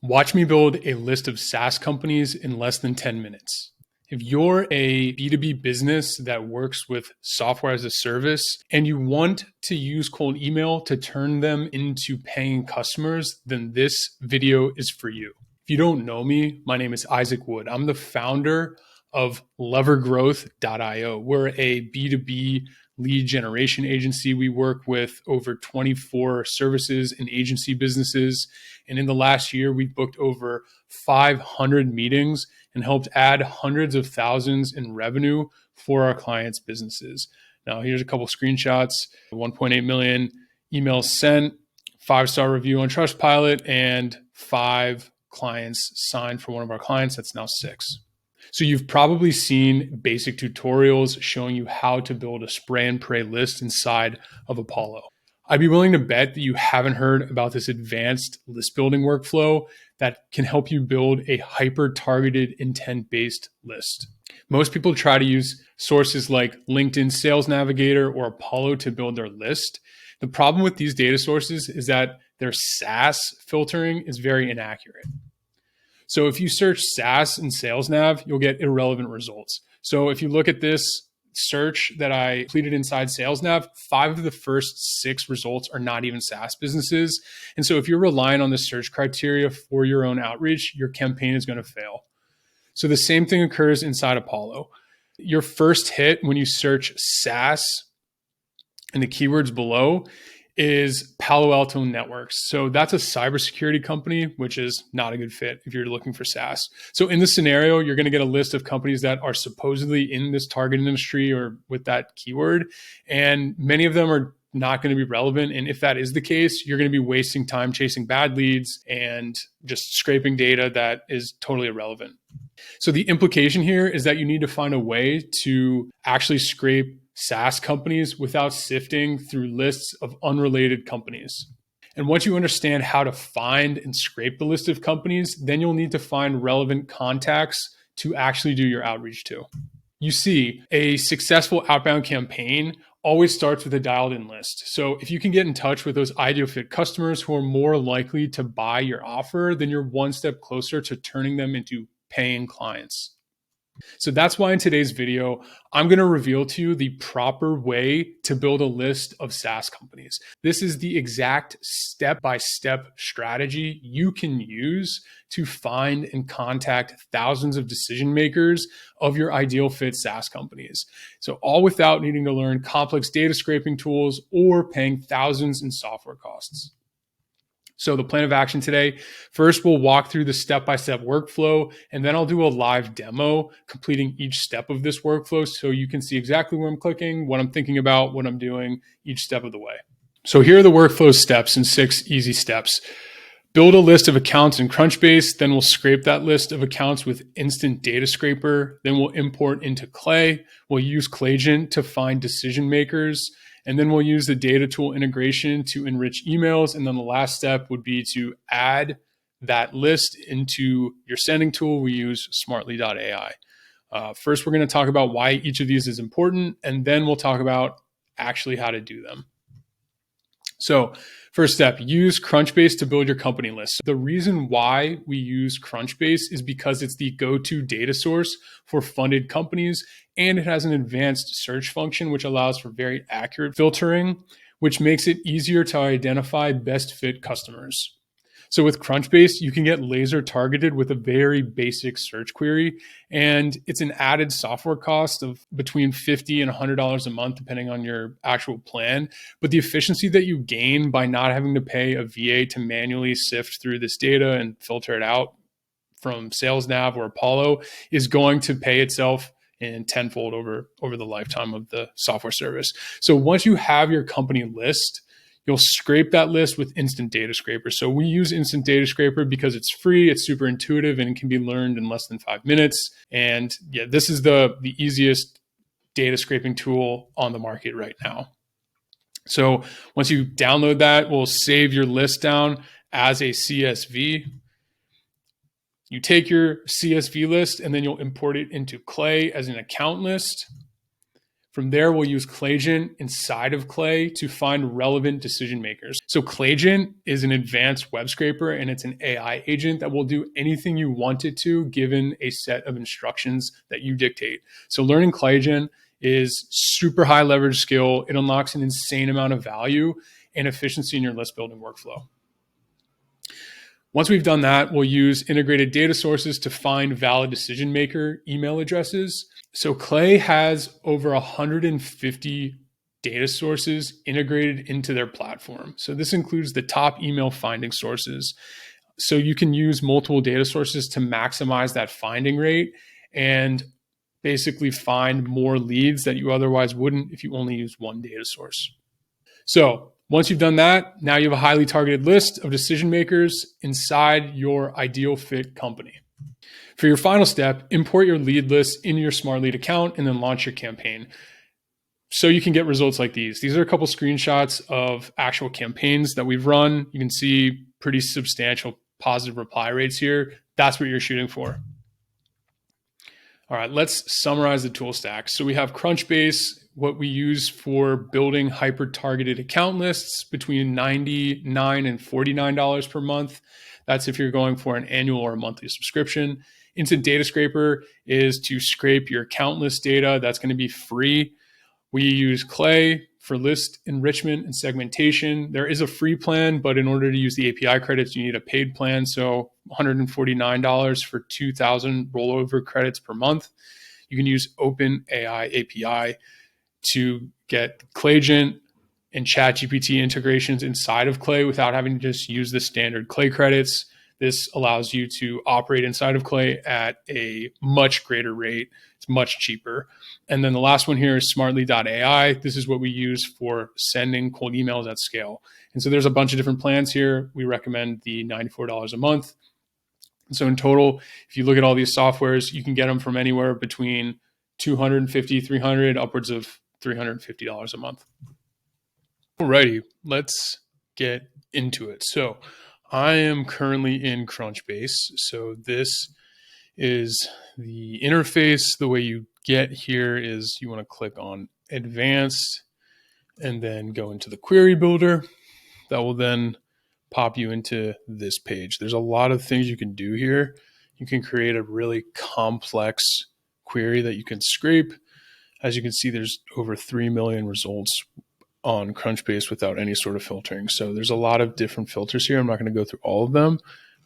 Watch me build a list of SaaS companies in less than 10 minutes. If you're a B2B business that works with software as a service and you want to use cold email to turn them into paying customers, then this video is for you. If you don't know me, my name is Isaac Wood. I'm the founder of levergrowth.io. We're a B2B lead generation agency. We work with over 24 services and agency businesses. And in the last year, we've booked over 500 meetings and helped add hundreds of thousands in revenue for our clients' businesses. Now, here's a couple screenshots, 1.8 million emails sent, 5-star review on Trustpilot, and 5 clients signed for one of our clients. That's now 6. So you've probably seen basic tutorials showing you how to build a spray and pray list inside of Apollo. I'd be willing to bet that you haven't heard about this advanced list building workflow that can help you build a hyper-targeted intent-based list. Most people try to use sources like LinkedIn Sales Navigator or Apollo to build their list. The problem with these data sources is that their SaaS filtering is very inaccurate. So if you search SaaS and Sales Nav, you'll get irrelevant results. So if you look at this search that I completed inside Sales Nav, 5 of the first 6 results are not even SaaS businesses. And so if you're relying on the search criteria for your own outreach, your campaign is going to fail. So the same thing occurs inside Apollo. Your first hit when you search SaaS and the keywords below is Palo Alto Networks. So that's a cybersecurity company, which is not a good fit if you're looking for SaaS. So in this scenario, you're going to get a list of companies that are supposedly in this target industry or with that keyword. And many of them are not going to be relevant. And if that is the case, you're going to be wasting time chasing bad leads and just scraping data that is totally irrelevant. So the implication here is that you need to find a way to actually scrape SaaS companies without sifting through lists of unrelated companies. And once you understand how to find and scrape the list of companies, then you'll need to find relevant contacts to actually do your outreach to. You see, a successful outbound campaign always starts with a dialed in list. So if you can get in touch with those ideal fit customers who are more likely to buy your offer, then you're one step closer to turning them into paying clients. So that's why in today's video, I'm going to reveal to you the proper way to build a list of SaaS companies. This is the exact step-by-step strategy you can use to find and contact thousands of decision makers of your ideal fit SaaS companies. So all without needing to learn complex data scraping tools or paying thousands in software costs. So the plan of action today, first we'll walk through the step-by-step workflow, and then I'll do a live demo completing each step of this workflow so you can see exactly where I'm clicking, what I'm thinking about, what I'm doing each step of the way. So here are the workflow steps in 6 easy steps. Build a list of accounts in Crunchbase, then we'll scrape that list of accounts with Instant Data Scraper, then we'll import into Clay, we'll use Clayagent to find decision makers, and then we'll use the data tool integration to enrich emails. And then the last step would be to add that list into your sending tool. We use smartly.ai. First, we're going to talk about why each of these is important, and then we'll talk about actually how to do them. So first step, use Crunchbase to build your company list. The reason why we use Crunchbase is because it's the go-to data source for funded companies, and it has an advanced search function, which allows for very accurate filtering, which makes it easier to identify best fit customers. So with Crunchbase, you can get laser targeted with a very basic search query, and it's an added software cost of between $50 and $100 a month, depending on your actual plan. But the efficiency that you gain by not having to pay a VA to manually sift through this data and filter it out from Sales Nav or Apollo is going to pay itself in tenfold over the lifetime of the software service. So once you have your company list, you'll scrape that list with Instant Data Scraper. So we use Instant Data Scraper because it's free, it's super intuitive, and it can be learned in less than 5 minutes. And yeah, this is the easiest data scraping tool on the market right now. So once you download that, we'll save your list down as a CSV. You take your CSV list and then you'll import it into Clay as an account list. From there, we'll use Claygen inside of Clay to find relevant decision makers. So Claygen is an advanced web scraper, and it's an AI agent that will do anything you want it to given a set of instructions that you dictate. So learning Claygen is super high leverage skill. It unlocks an insane amount of value and efficiency in your list building workflow. Once we've done that, we'll use integrated data sources to find valid decision maker email addresses. So Clay has over 150 data sources integrated into their platform. So this includes the top email finding sources. So you can use multiple data sources to maximize that finding rate and basically find more leads that you otherwise wouldn't if you only use one data source. So once you've done that, now you have a highly targeted list of decision makers inside your ideal fit company. For your final step, import your lead list into your Smart Lead account and then launch your campaign. So you can get results like these. These are a couple screenshots of actual campaigns that we've run. You can see pretty substantial positive reply rates here. That's what you're shooting for. All right, let's summarize the tool stack. So we have Crunchbase, what we use for building hyper-targeted account lists between $99 and $49 per month. That's if you're going for an annual or a monthly subscription. Instant Data Scraper is to scrape your account list data. That's going to be free. We use Clay for list enrichment and segmentation. There is a free plan, but in order to use the API credits, you need a paid plan. So $149 for 2,000 rollover credits per month. You can use OpenAI API to get Claygen and ChatGPT integrations inside of Clay without having to just use the standard Clay credits. This allows you to operate inside of Clay at a much greater rate. It's much cheaper. And then the last one here is smartly.ai. This is what we use for sending cold emails at scale. And so there's a bunch of different plans here. We recommend the $94 a month. And so in total, if you look at all these softwares, you can get them from anywhere between $250, $300, upwards of $350 a month. Alrighty, let's get into it. So I am currently in Crunchbase. So this is the interface. The way you get here is you want to click on advanced and then go into the query builder. That will then pop you into this page. There's a lot of things you can do here. You can create a really complex query that you can scrape. As you can see, there's over 3 million results on Crunchbase without any sort of filtering. So there's a lot of different filters here. I'm not going to go through all of them,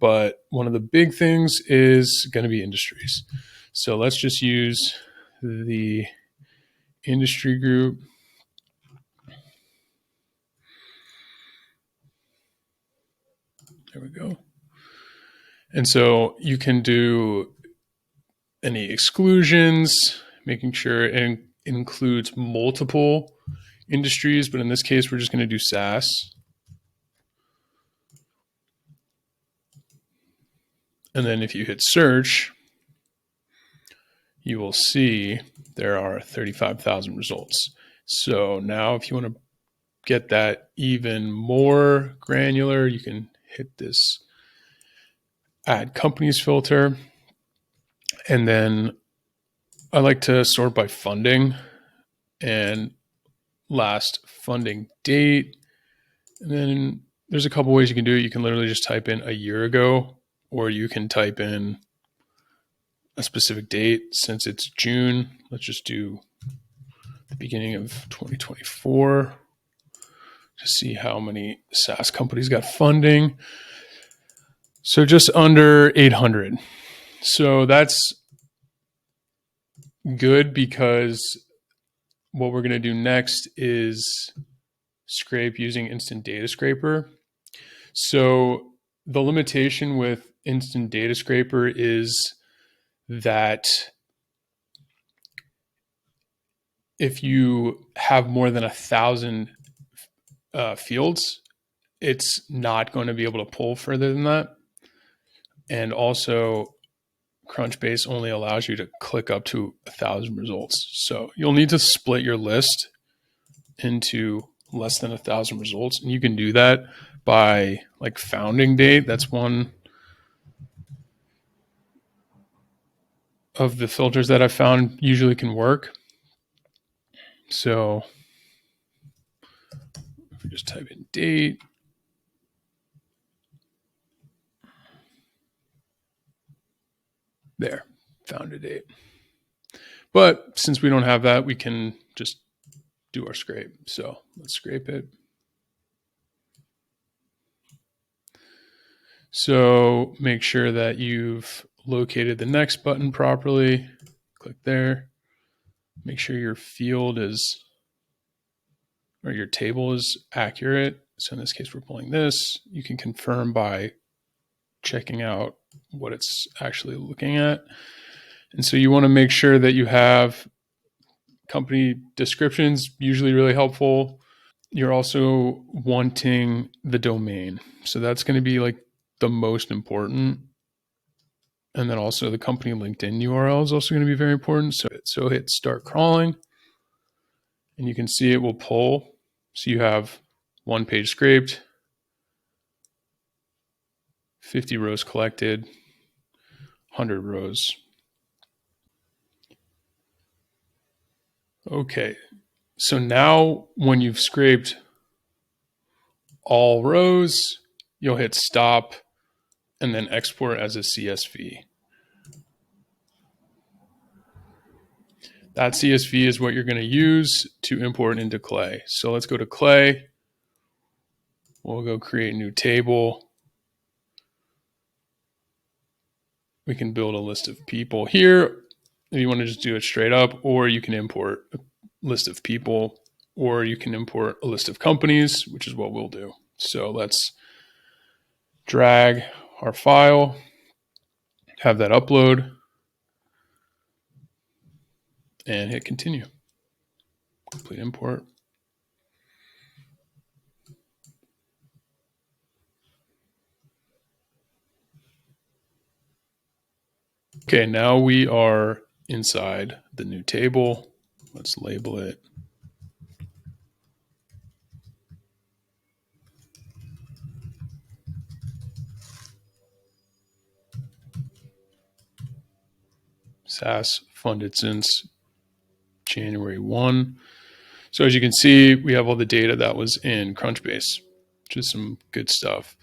but one of the big things is going to be industries. So let's just use the industry group. There we go. And so you can do any exclusions, making sure it includes multiple industries, but in this case, we're just going to do SaaS. And then if you hit search, you will see there are 35,000 results. So now if you want to get that even more granular, you can hit this add companies filter. And then I like to sort by funding and last funding date. And then there's a couple ways you can do it. You can literally just type in a year ago, or you can type in a specific date. Since it's June, let's just do the beginning of 2024 to see how many SaaS companies got funding. So just under 800. So that's good because what we're going to do next is scrape using Instant Data Scraper. So the limitation with Instant Data Scraper is that if you have more than 1,000 fields, it's not going to be able to pull further than that. And also, Crunchbase only allows you to click up to 1,000 results. So you'll need to split your list into less than 1,000 results. And you can do that by like founding date. That's one of the filters that I found usually can work. So if we just type in date, there, found a date. But since we don't have that, we can just do our scrape. So let's scrape it. So make sure that you've located the next button properly. Click there. Make sure your field is, or your table is accurate. So in this case, we're pulling this. You can confirm by checking out what it's actually looking at. And so you want to make sure that you have company descriptions, usually really helpful. You're also wanting the domain. So that's going to be like the most important. And then also the company LinkedIn URL is also going to be very important. So hit start crawling and you can see it will pull. So you have one page scraped, 50 rows collected, 100 rows. Okay. So now when you've scraped all rows, you'll hit stop and then export as a CSV. That CSV is what you're going to use to import into Clay. So let's go to Clay. We'll go create a new table. We can build a list of people here if you want to just do it straight up, or you can import a list of people, or you can import a list of companies, which is what we'll do. So let's drag our file, have that upload, and hit continue. Complete import. Okay, now we are inside the new table. Let's label it SaaS funded since January 1. So as you can see, we have all the data that was in Crunchbase, which is some good stuff.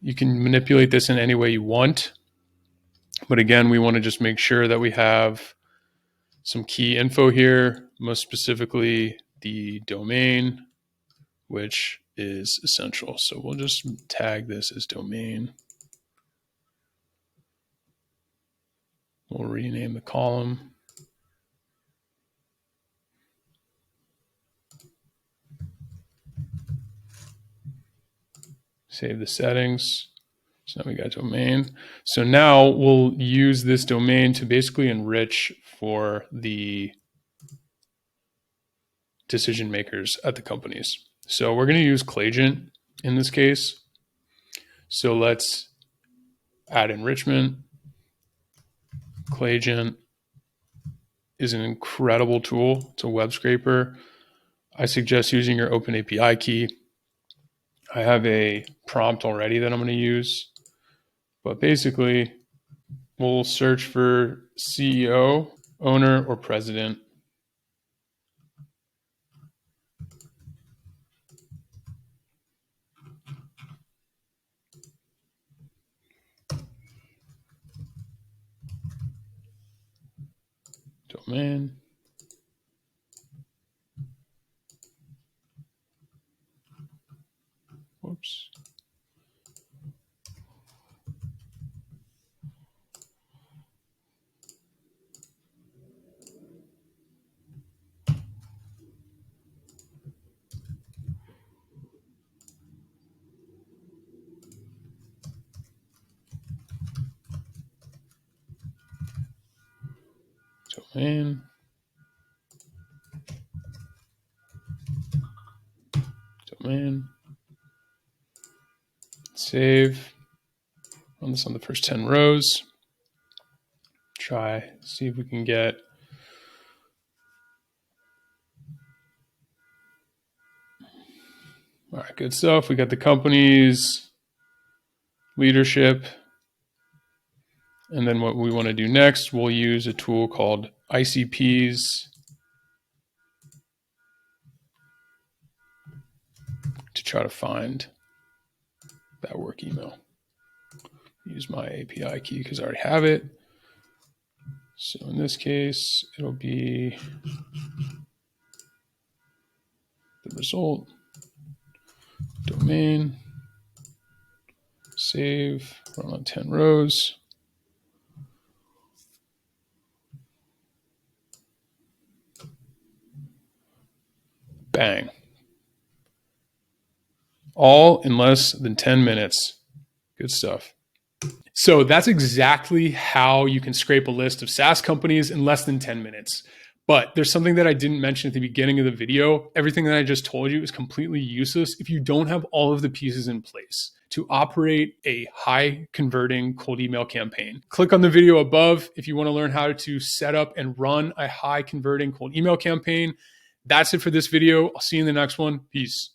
You can manipulate this in any way you want. But again, we want to just make sure that we have some key info here, most specifically the domain, which is essential. So we'll just tag this as domain. We'll rename the column. Save the settings. So now we got domain. So now we'll use this domain to basically enrich for the decision makers at the companies. So we're going to use Clayagent in this case. So let's add enrichment. Clayagent is an incredible tool. It's a web scraper. I suggest using your OpenAPI key. I have a prompt already that I'm going to use. But basically, we'll search for CEO, owner, or president. Domain. Whoops. Domain. Domain. Save. Run this on the first 10 rows. Try, see if we can get all right, good stuff. We got the company's leadership. And then what we want to do next, we'll use a tool called ICPs to try to find that work email. Use my API key because I already have it. So in this case, it'll be the result, domain, save, run on 10 rows. Bang. All in less than 10 minutes. Good stuff. So that's exactly how you can scrape a list of SaaS companies in less than 10 minutes. But there's something that I didn't mention at the beginning of the video. Everything that I just told you is completely useless if you don't have all of the pieces in place to operate a high converting cold email campaign. Click on the video above if you want to learn how to set up and run a high converting cold email campaign. That's it for this video. I'll see you in the next one. Peace.